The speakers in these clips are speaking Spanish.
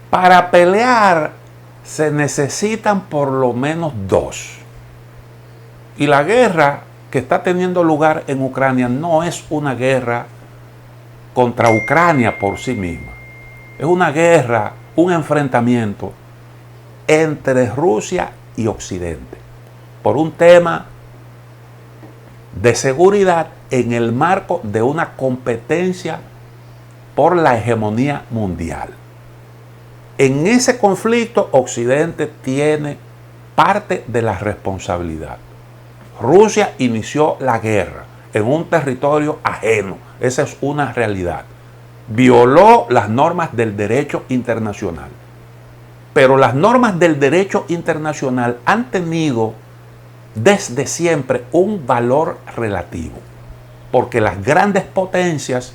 Para pelear se necesitan por lo menos dos. Y la guerra que está teniendo lugar en Ucrania no es una guerra contra Ucrania por sí misma. Es una guerra, un enfrentamiento entre Rusia y Occidente por un tema de seguridad en el marco de una competencia por la hegemonía mundial. En ese conflicto, Occidente tiene parte de la responsabilidad. Rusia inició la guerra en un territorio ajeno. Esa es una realidad. Violó las normas del derecho internacional. Pero las normas del derecho internacional han tenido desde siempre un valor relativo. Porque las grandes potencias,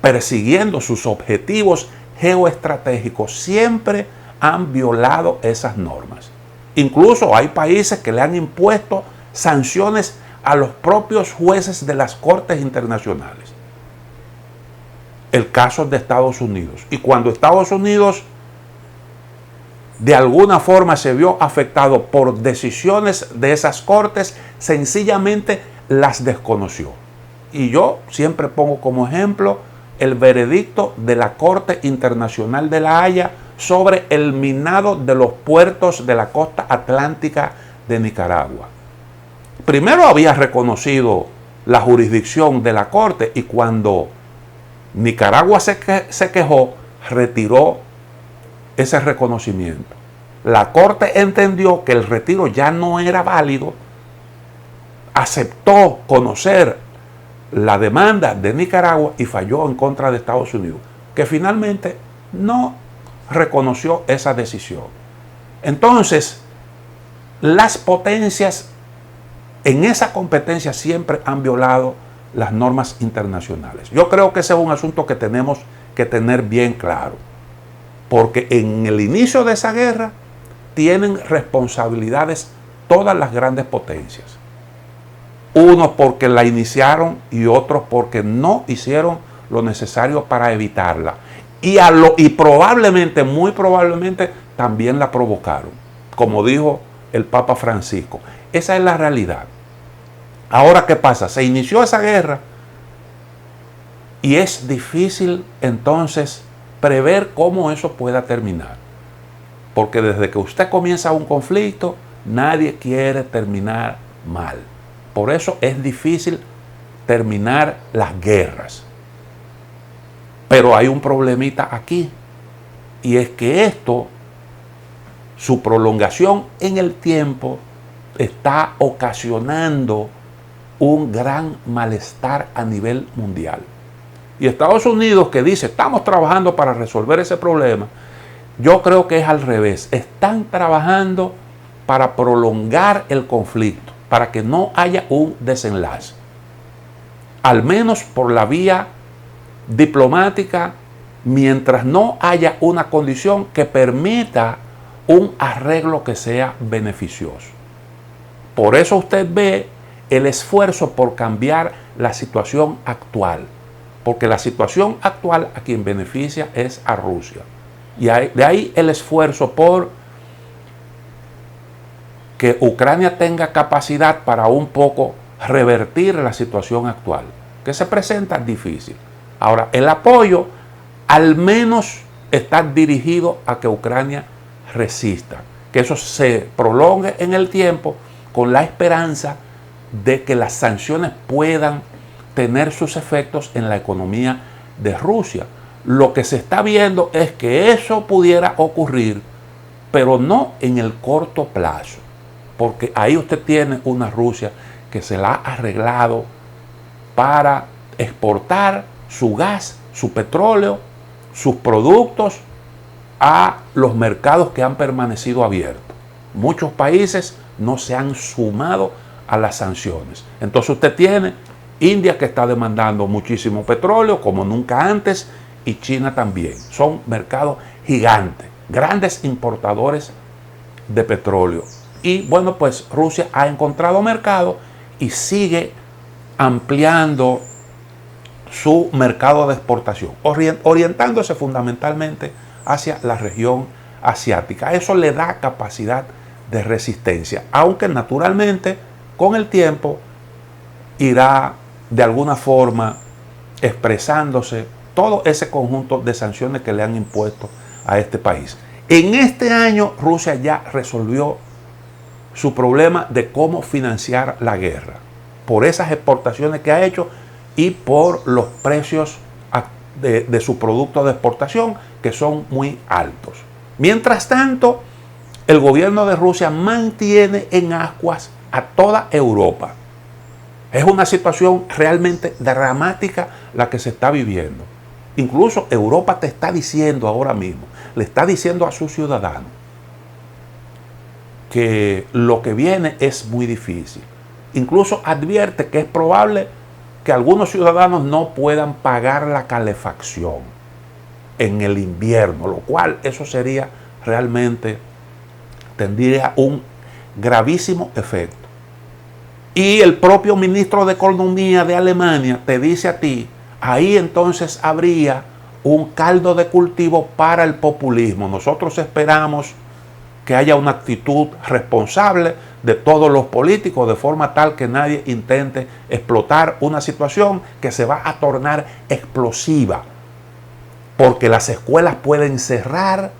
persiguiendo sus objetivos geoestratégicos, siempre han violado esas normas. Incluso hay países que le han impuesto sanciones a los propios jueces de las cortes internacionales. El caso de Estados Unidos. Y cuando Estados Unidos de alguna forma se vio afectado por decisiones de esas cortes, sencillamente las desconoció. Y yo siempre pongo como ejemplo el veredicto de la Corte Internacional de La Haya sobre el minado de los puertos de la costa atlántica de Nicaragua. Primero había reconocido la jurisdicción de la Corte y cuando Nicaragua se quejó, retiró ese reconocimiento. La Corte entendió que el retiro ya no era válido, aceptó conocer la demanda de Nicaragua y falló en contra de Estados Unidos, que finalmente no reconoció esa decisión. Entonces, las potencias en esa competencia siempre han violado las normas internacionales. Yo creo que ese es un asunto que tenemos que tener bien claro, porque en el inicio de esa guerra tienen responsabilidades todas las grandes potencias. Unos porque la iniciaron y otros porque no hicieron lo necesario para evitarla. Y probablemente, muy probablemente, también la provocaron, como dijo el Papa Francisco. Esa es la realidad. Ahora, ¿qué pasa? Se inició esa guerra y es difícil entonces prever cómo eso pueda terminar. Porque desde que usted comienza un conflicto, nadie quiere terminar mal. Por eso es difícil terminar las guerras. Pero hay un problemita aquí. Y es que esto, su prolongación en el tiempo, está ocasionando un gran malestar a nivel mundial. Y Estados Unidos, que dice, estamos trabajando para resolver ese problema, yo creo que es al revés. Están trabajando para prolongar el conflicto, para que no haya un desenlace. Al menos por la vía diplomática, mientras no haya una condición que permita un arreglo que sea beneficioso. Por eso usted ve el esfuerzo por cambiar la situación actual, porque la situación actual a quien beneficia es a Rusia. Y de ahí el esfuerzo por que Ucrania tenga capacidad para un poco revertir la situación actual, que se presenta difícil. Ahora, el apoyo al menos está dirigido a que Ucrania resista, que eso se prolongue en el tiempo con la esperanza de que las sanciones puedan tener sus efectos en la economía de Rusia. Lo que se está viendo es que eso pudiera ocurrir, pero no en el corto plazo, porque ahí usted tiene una Rusia que se la ha arreglado para exportar su gas, su petróleo, sus productos a los mercados que han permanecido abiertos. Muchos países no se han sumado a las sanciones. Entonces usted tiene India, que está demandando muchísimo petróleo como nunca antes, y China también. Son mercados gigantes, grandes importadores de petróleo. Y bueno, pues Rusia ha encontrado mercado y sigue ampliando su mercado de exportación, orientándose fundamentalmente hacia la región asiática. Eso le da capacidad de resistencia, aunque naturalmente con el tiempo irá de alguna forma expresándose todo ese conjunto de sanciones que le han impuesto a este país. En este año Rusia ya resolvió su problema de cómo financiar la guerra, por esas exportaciones que ha hecho y por los precios de su producto de exportación, que son muy altos. Mientras tanto, el gobierno de Rusia mantiene en ascuas a toda Europa. Es una situación realmente dramática la que se está viviendo. Incluso Europa te está diciendo ahora mismo, le está diciendo a sus ciudadanos que lo que viene es muy difícil. Incluso advierte que es probable que algunos ciudadanos no puedan pagar la calefacción en el invierno, lo cual eso sería realmente, tendría un gravísimo efecto. Y el propio ministro de Economía de Alemania te dice a ti, ahí entonces habría un caldo de cultivo para el populismo. Nosotros esperamos que haya una actitud responsable de todos los políticos, de forma tal que nadie intente explotar una situación que se va a tornar explosiva, porque las escuelas pueden cerrar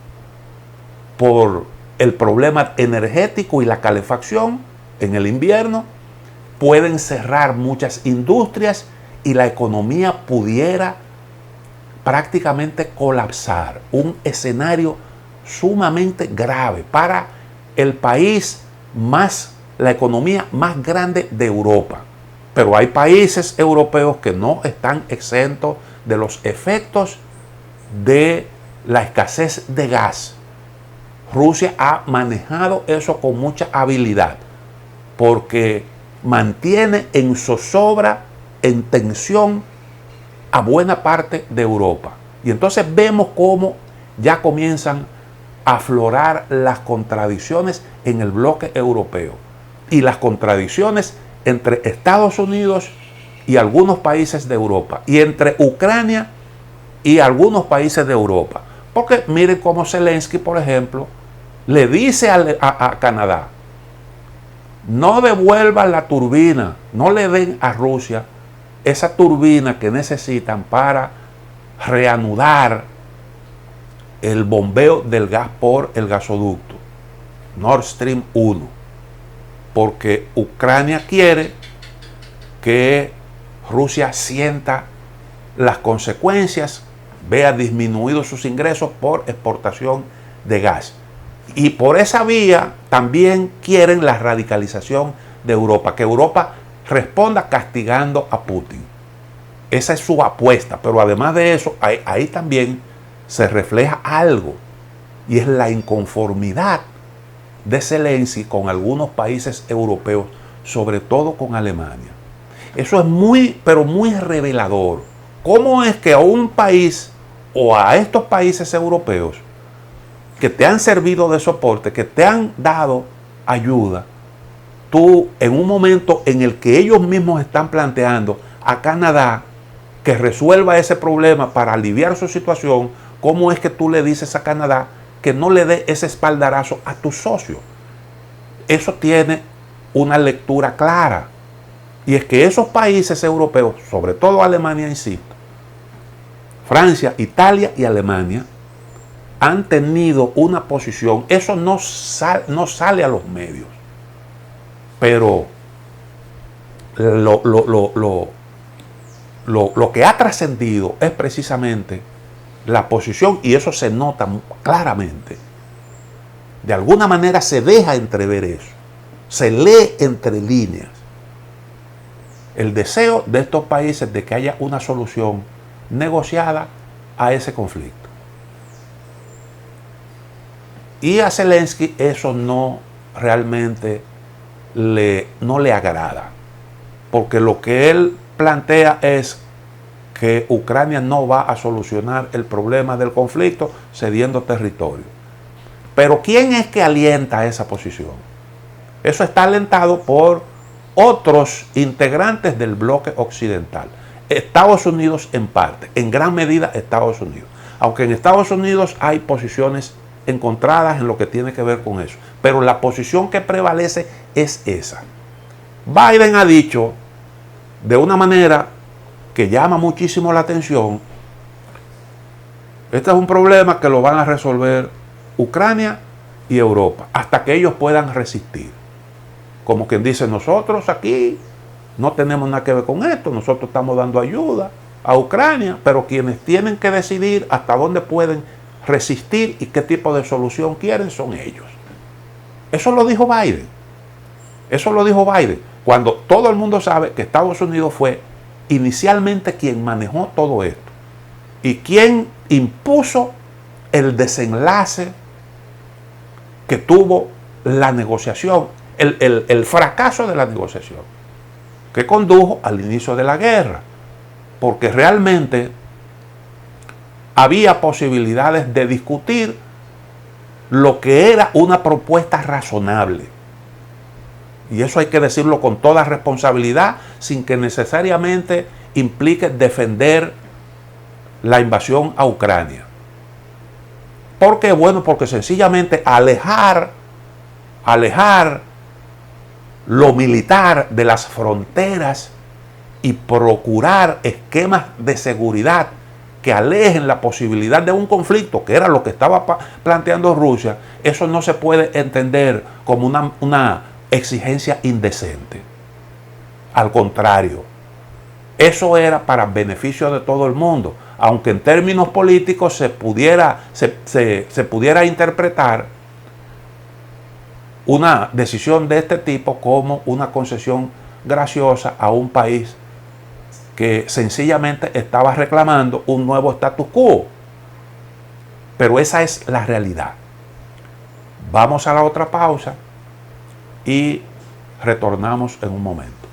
por el problema energético y la calefacción en el invierno, pueden cerrar muchas industrias y la economía pudiera prácticamente colapsar. Un escenario sumamente grave para el país la economía más grande de Europa. Pero hay países europeos que no están exentos de los efectos de la escasez de gas. Rusia ha manejado eso con mucha habilidad, porque mantiene en zozobra, en tensión a buena parte de Europa. Y entonces vemos cómo ya comienzan a aflorar las contradicciones en el bloque europeo y las contradicciones entre Estados Unidos y algunos países de Europa, y entre Ucrania y algunos países de Europa. Porque miren cómo Zelensky, por ejemplo, le dice a Canadá, no devuelvan la turbina, no le den a Rusia esa turbina que necesitan para reanudar el bombeo del gas por el gasoducto Nord Stream 1, porque Ucrania quiere que Rusia sienta las consecuencias, vea disminuidos sus ingresos por exportación de gas. Y por esa vía también quieren la radicalización de Europa, que Europa responda castigando a Putin. Esa es su apuesta, pero además de eso, ahí también se refleja algo, y es la inconformidad de Zelensky con algunos países europeos, sobre todo con Alemania. Eso es muy, pero muy revelador. ¿Cómo es que a un país o a estos países europeos que te han servido de soporte, que te han dado ayuda, tú en un momento en el que ellos mismos están planteando a Canadá que resuelva ese problema para aliviar su situación, cómo es que tú le dices a Canadá que no le dé ese espaldarazo a tu socio? Eso tiene una lectura clara, y es que esos países europeos, sobre todo Alemania, insisto, Francia, Italia y Alemania, han tenido una posición, eso no sale a los medios, pero lo que ha trascendido es precisamente la posición, y eso se nota claramente. De alguna manera se deja entrever eso, se lee entre líneas el deseo de estos países de que haya una solución negociada a ese conflicto. Y a Zelensky eso no realmente no le agrada, porque lo que él plantea es que Ucrania no va a solucionar el problema del conflicto cediendo territorio. Pero ¿quién es que alienta esa posición? Eso está alentado por otros integrantes del bloque occidental. Estados Unidos en parte, en gran medida Estados Unidos. Aunque en Estados Unidos hay posiciones encontradas en lo que tiene que ver con eso. Pero la posición que prevalece es esa. Biden ha dicho de una manera que llama muchísimo la atención: este es un problema que lo van a resolver Ucrania y Europa hasta que ellos puedan resistir. Como quien dice, nosotros aquí no tenemos nada que ver con esto, nosotros estamos dando ayuda a Ucrania, pero quienes tienen que decidir hasta dónde pueden resistir y qué tipo de solución quieren son ellos. Eso lo dijo Biden. Eso lo dijo Biden, cuando todo el mundo sabe que Estados Unidos fue inicialmente quien manejó todo esto y quien impuso el desenlace que tuvo la negociación, el fracaso de la negociación, que condujo al inicio de la guerra, porque realmente había posibilidades de discutir lo que era una propuesta razonable. Y eso hay que decirlo con toda responsabilidad, sin que necesariamente implique defender la invasión a Ucrania. ¿Por qué? Bueno, porque sencillamente alejar lo militar de las fronteras y procurar esquemas de seguridad que alejen la posibilidad de un conflicto, que era lo que estaba planteando Rusia, eso no se puede entender como una exigencia indecente. Al contrario, eso era para beneficio de todo el mundo, aunque en términos políticos se pudiera interpretar una decisión de este tipo como una concesión graciosa a un país que sencillamente estaba reclamando un nuevo status quo. Pero esa es la realidad. Vamos a la otra pausa y retornamos en un momento.